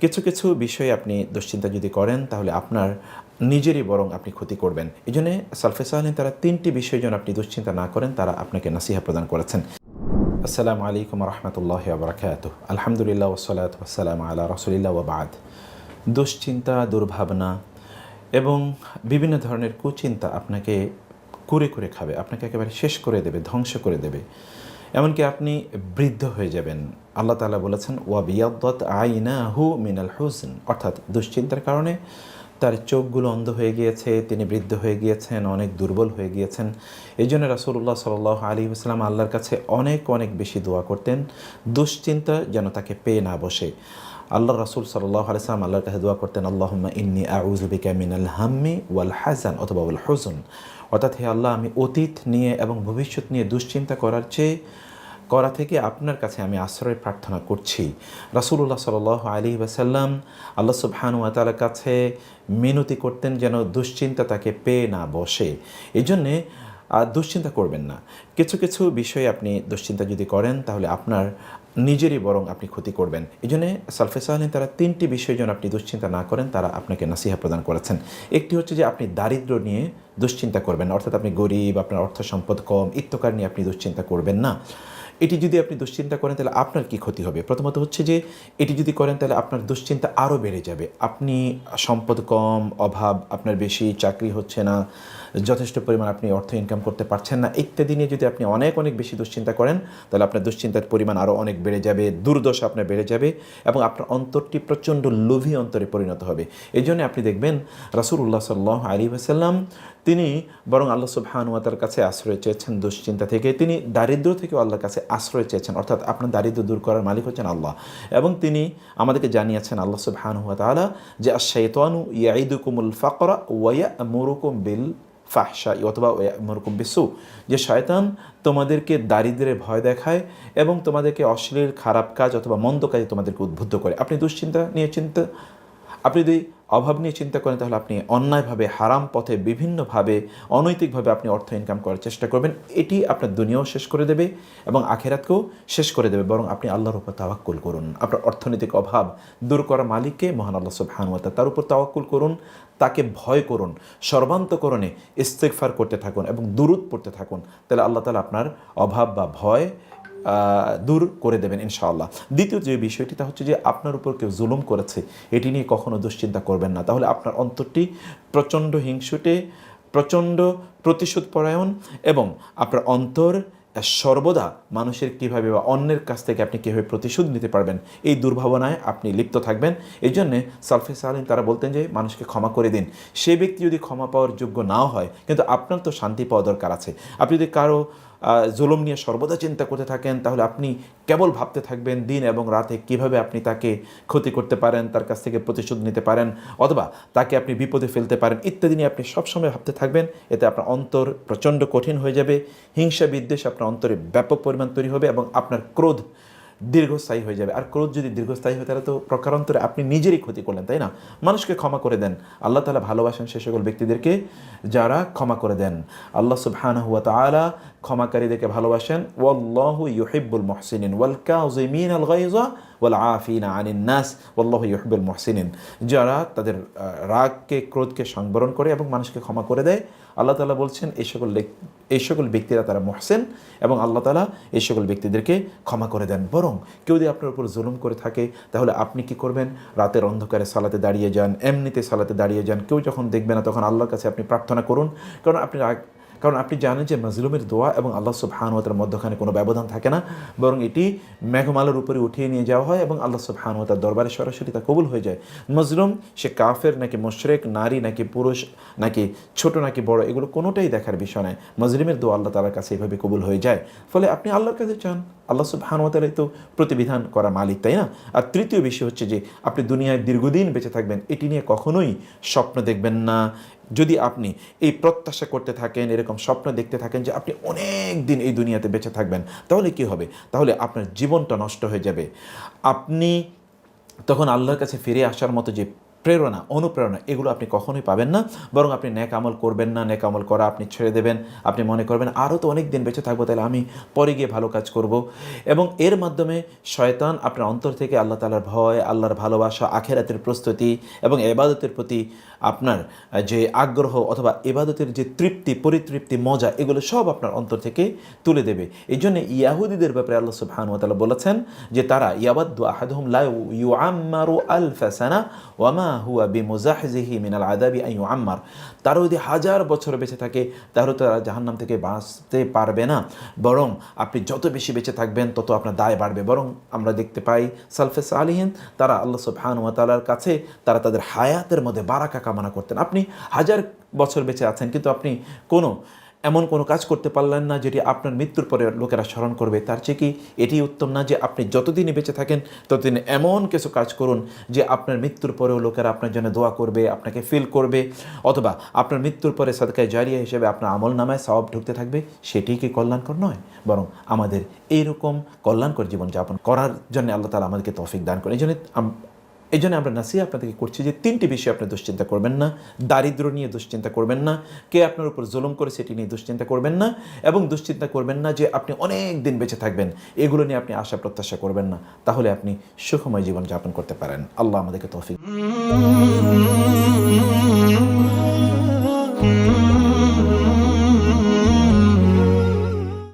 কিছু কিছু বিষয়ে আপনি দুশ্চিন্তা যদি করেন তাহলে আপনার নিজেরই বরং আপনি ক্ষতি করবেন। এই জন্যে সালফে সালেহিন তারা ৩টি বিষয় যেন আপনি দুশ্চিন্তা না করেন তারা আপনাকে নাসিহা প্রদান করেছেন। আসসালামু আলাইকুম রহমতুল্লাহ বারাকাতুহু। আলহামদুলিল্লাহ ওয়াসসালাতু ওয়াসসালামু আলা রাসূলিল্লাহ ওয়া বা'দ। দুশ্চিন্তা, দুর্ভাবনা এবং বিভিন্ন ধরনের কুচিন্তা আপনাকে কুরে কুরে খাবে, আপনাকে একেবারে শেষ করে দেবে, ধ্বংস করে দেবে। এমনকি আপনি বৃদ্ধ হয়ে যাবেন। আল্লাহ তাআলা বলেছেন ওয়া বিয়াদ্দাত আইনাহু মিনাল হুজন, অর্থাৎ দুশ্চিন্তার কারণে তার চোখগুলো অন্ধ হয়ে গিয়েছে, তিনি বৃদ্ধ হয়ে গিয়েছেন, অনেক দুর্বল হয়ে গিয়েছেন। এই জন্য রাসূলুল্লাহ সাল্লাল্লাহু আলাইহি ওয়াসাল্লাম আল্লাহর কাছে অনেক অনেক বেশি দোয়া করতেন দুশ্চিন্তা যেন তাকে পেয়ে না বসে। আল্লাহ রাসূল সাল্লাল্লাহু আলাইহি ওয়াসাল্লাম আল্লাহর কাছে দোয়া করতেন আল্লাহুম্মা ইন্নী আউযু বিকা মিনাল হাম্মি ওয়াল হাযান অথবা ওয়াল হুজন, অর্থাৎ হে আল্লাহ, আমি অতীত নিয়ে এবং ভবিষ্যৎ নিয়ে দুশ্চিন্তা করা থেকে আপনার কাছে আমি আশ্রয় প্রার্থনা করছি। রাসূলুল্লাহ সাল্লাল্লাহু আলাইহি ওয়াসাল্লাম আল্লাহ সুবহানাহু ওয়া তাআলার কাছে মিনতি করতেন যেন দুশ্চিন্তা তাকে পেয়ে না বসে। এই জন্যে দুশ্চিন্তা করবেন না। কিছু কিছু বিষয়ে আপনি দুশ্চিন্তা যদি করেন তাহলে আপনার নিজেরই বরং আপনি ক্ষতি করবেন। এই জন্যে সালফে সালেহিন তারা ৩টি বিষয় যেন আপনি দুশ্চিন্তা না করেন তারা আপনাকে নাসিহা প্রদান করেছেন। একটি হচ্ছে যে আপনি দারিদ্র্য নিয়ে দুশ্চিন্তা করবেন না, অর্থাৎ আপনি গরিব, আপনার অর্থ সম্পদ কম, ইত্তকার নিয়ে আপনি দুশ্চিন্তা করবেন না। এটি যদি আপনি দুশ্চিন্তা করেন তাহলে আপনার কী ক্ষতি হবে? প্রথমত হচ্ছে যে এটি যদি করেন তাহলে আপনার দুশ্চিন্তা আরও বেড়ে যাবে। আপনি সম্পদ কম, অভাব আপনার বেশি, চাকরি হচ্ছে না, যথেষ্ট পরিমাণ আপনি অর্থ ইনকাম করতে পারছেন না, ইত্যাদি নিয়ে যদি আপনি অনেক অনেক বেশি দুশ্চিন্তা করেন তাহলে আপনার দুশ্চিন্তার পরিমাণ আরও অনেক বেড়ে যাবে, দুর্দশা আপনার বেড়ে যাবে এবং আপনার অন্তরটি প্রচণ্ড লোভী অন্তরে পরিণত হবে। এই জন্য আপনি দেখবেন রাসূলুল্লাহ সাল্লাল্লাহু আলাইহি ওয়াসাল্লাম তিনি বরং আল্লাহ সুবহানাহু ওয়া তাআলার কাছে আশ্রয় চেয়েছেন দুশ্চিন্তা থেকে, তিনি দারিদ্র্য থেকেও আল্লাহর কাছে আশ্রয় চেয়েছেন, অর্থাৎ আপনার দারিদ্র্য দূর করার মালিক হচ্ছেন আল্লাহ। এবং তিনি আমাদেরকে জানিয়েছেন আল্লাহ সুবহানাহু ওয়া তাআলা যে আশ-শাইতানু ইয়াইদুকুমুল ফাকরা ওয়া ইয়া'মুরুকুম বিল ফাহশা অথবা ইয়া'মুরুকুম বিসু, যে শয়তান তোমাদেরকে দারিদ্র্যের ভয় দেখায় এবং তোমাদেরকে অশ্লীল খারাপ কাজ অথবা মন্দ কাজে তোমাদেরকে উদ্বুদ্ধ করে। আপনি যদি অভাব নিয়ে চিন্তা করেন তাহলে আপনি অন্যায়ভাবে, হারাম পথে, বিভিন্নভাবে, অনৈতিকভাবে আপনি অর্থ ইনকাম করার চেষ্টা করবেন। এটি আপনার দুনিয়াও শেষ করে দেবে এবং আখিরাতকেও শেষ করে দেবে। বরং আপনি আল্লাহর উপর তাওয়াক্কুল করুন। আপনার অর্থনৈতিক অভাব দূর করার মালিককে মহান আল্লাহ সুবহানাহু ওয়া তাআলা, তার উপর তাওয়াক্কুল করুন, তাকে ভয় করুন, সর্বান্তকরণে ইস্তিগফার করতে থাকুন এবং দুরূদ পড়তে থাকুন। তাহলে আল্লাহ তাআলা আপনার অভাব বা ভয় দূর করে দেবেন ইনশাআল্লাহ। দ্বিতীয় যে বিষয়টি তা হচ্ছে যে আপনার উপর কেউ জুলুম করেছে, এটি নিয়ে কখনো দুশ্চিন্তা করবেন না। তাহলে আপনার অন্তরটি প্রচণ্ড হিংসুটে, প্রচণ্ড প্রতিশোধ পরায়ণ এবং আপনার অন্তর সর্বদা মানুষের কীভাবে বা অন্যের কাছ থেকে আপনি কীভাবে প্রতিশোধ নিতে পারবেন এই দুর্ভাবনায় আপনি লিপ্ত থাকবেন। এই জন্যে সালফে সালেহিন তারা বলতেন যে মানুষকে ক্ষমা করে দিন। সে ব্যক্তি যদি ক্ষমা পাওয়ার যোগ্য নাও হয়, কিন্তু আপনার তো শান্তি পাওয়া দরকার আছে। আপনি যদি কারো জুলুম নিয়ে সর্বদা চিন্তা করতে থাকেন তাহলে আপনি কেবল ভাবতে থাকবেন দিন এবং রাতে কিভাবে আপনি তাকে ক্ষতি করতে পারেন, তার কাছ থেকে প্রতিশোধ নিতে পারেন অথবা তাকে আপনি বিপদে ফেলতে পারেন ইত্যাদি নিয়ে আপনি সবসময় ভাবতে থাকবেন। এতে আপনার অন্তর প্রচণ্ড কঠিন হয়ে যাবে, হিংসা বিদ্বেষ আপনার অন্তরে ব্যাপক পরিমাণ তৈরি হবে এবং আপনার ক্রোধ দীর্ঘস্থায়ী হয়ে যাবে। আর ক্রোধ যদি দীর্ঘস্থায়ী হয় তাহলে তো প্রকারান্তরে আপনি নিজেরই ক্ষতি করলেন, তাই না? মানুষকে ক্ষমা করে দেন। আল্লাহ তাআলা ভালোবাসেন সে সকল ব্যক্তিদেরকে যারা ক্ষমা করে দেন। আল্লাহ সুবহানাহু ওয়া তাআলা ক্ষমাকারীদেরকে ভালোবাসেন। ওয়াল্লাহু ইউহিব্বুল মুহসিনিন ওয়াল কাযিমিনাল গায়যা ওয়াল আফিনা আনিন নাস ওয়াল্লাহু ইউহিব্বুল মুহসিনিন, যারা তাদের রাগকে, ক্রোধকে সংবরণ করে এবং মানুষকে ক্ষমা করে দেয়। আল্লাহ তাআলা বলছেন এই সকল ব্যক্তিরা তারা মুহসিন এবং আল্লাহ তাআলা এই সকল ব্যক্তিদেরকে ক্ষমা করে দেন। বরং কেউ যদি আপনার উপর জুলুম করে থাকে তাহলে আপনি কি করবেন? রাতের অন্ধকারে সালাতে দাঁড়িয়ে যান, এমনিতে সালাতে দাঁড়িয়ে যান, কেউ যখন দেখবে না তখন আল্লাহর কাছে আপনি প্রার্থনা করুন। কারণ আপনি জানেন যে মাজলুমের দোয়া এবং আল্লাহ সুবহানাহু ওয়া তাআলার মধ্যখানে কোনো ব্যবধান থাকে না, বরং এটি মেঘমালার উপরে উঠিয়ে নিয়ে যাওয়া হয় এবং আল্লাহ সুবহানাহু ওয়া তাআলার দরবারে সরাসরি তা কবুল হয়ে যায়। মাজলুম সে কাফের নাকি মুশরিক, নারী নাকি পুরুষ, নাকি ছোট নাকি বড়, এগুলো কোনোটাই দেখার বিষয় নয়। মাজলুমের দোয়া আল্লাহ তাআলার কাছে এভাবে কবুল হয়ে যায়। ফলে আপনি আল্লাহর কাছে চান, আল্লাহ সুবহানাহু ওয়া তাআলাই তো প্রতিবিধান করা মালিক, তাই না? আর তৃতীয় বিষয় হচ্ছে যে আপনি দুনিয়ায় দীর্ঘদিন বেঁচে থাকবেন, এটি নিয়ে কখনোই স্বপ্ন দেখবেন না। যদি আপনি এই প্রত্যাশা করতে থাকেন, এরকম স্বপ্ন দেখতে থাকেন যে আপনি অনেক দিন এই দুনিয়াতে বেঁচে থাকবেন, তাহলে কি হবে? তাহলে আপনার জীবনটা নষ্ট হয়ে যাবে। আপনি তখন আল্লাহর কাছে ফিরে আসার মতো যে প্রেরণা, অনুপ্রেরণা এগুলো আপনি কখনোই পাবেন না। বরং আপনি নেক আমল করবেন না, নেক আমল করা আপনি ছেড়ে দেবেন। আপনি মনে করবেন আরও তো অনেক দিন বেঁচে থাকবো, তাহলে আমি পরে গিয়ে ভালো কাজ করব। এবং এর মাধ্যমে শয়তান আপনার অন্তর থেকে আল্লাহ তাআলার ভয়, আল্লাহর ভালোবাসা, আখিরাতের প্রস্তুতি এবং ইবাদতের প্রতি আপনার যে আগ্রহ অথবা ইবাদতের যে তৃপ্তি, পরিতৃপ্তি, মজা, এগুলো সব আপনার অন্তর থেকে তুলে দেবে। এই জন্য ইয়াহুদিদের ব্যাপারে আল্লাহ সুবহানাহু ওয়া তাআলা বলেছেন যে তারা ইয়াওয়াদ্দু আহাদুহুম লা ইউআম্মারু আলফা সানা ওয়া মা হুয়া বিমুজাহজিহি মিনাল আযাবি আন ইউআম্মার। তারা যদি 1000 বছর বেঁচে থাকে তাহলে তারা জাহান্নাম থেকে বাঁচতে পারবে না, বরং আপনি যত বেশি বেঁচে থাকবেন তত আপনার দায় বাড়বে। বরং আমরা দেখতে পাই সালফে সালিহিন তারা আল্লাহ সুবহানাহু ওয়া তাআলার কাছে তারা তাদের হায়াতের মধ্যে বারাকা কামনা করতেন। আপনি 1000 বছর বেঁচে আছেন কিন্তু আপনি এমন কোনো কাজ করতে পারলেন না যেটি আপনার মৃত্যুর পরে লোকেরা স্মরণ করবে, তার চেয়ে কি এটি উত্তম না যে আপনি যতদিনই বেঁচে থাকেন ততদিন এমন কিছু কাজ করুন যে আপনার মৃত্যুর পরেও লোকেরা আপনার জন্য দোয়া করবে, আপনাকে ফিল করবে, অথবা আপনার মৃত্যুর পরে সাদকায়ে জারিয়া হিসেবে আপনার আমল নামায় সওয়াব ঢুকতে থাকবে। সেটি কি কল্যাণকর নয়? বরং আমাদের এইরকম কল্যাণকর জীবনযাপন করার জন্য আল্লাহ তাআলা আমাদেরকে তৌফিক দান করেন। এই জন্য আমরা নাসিহা আপনাদেরকে করছি যে 3টি বিষয়ে আপনি দুশ্চিন্তা করবেন না। দারিদ্র নিয়ে দুশ্চিন্তা করবেন না, কে আপনার উপর জুলুম করে সেটি নিয়ে দুশ্চিন্তা করবেন না, এবং দুশ্চিন্তা করবেন না যে আপনি অনেক দিন বেঁচে থাকবেন, এগুলো নিয়ে আপনি আশা প্রত্যাশা করবেন না। তাহলে আপনি সুখময় জীবন যাপন করতে পারেন। আল্লাহ আমাদেরকে তৌফিক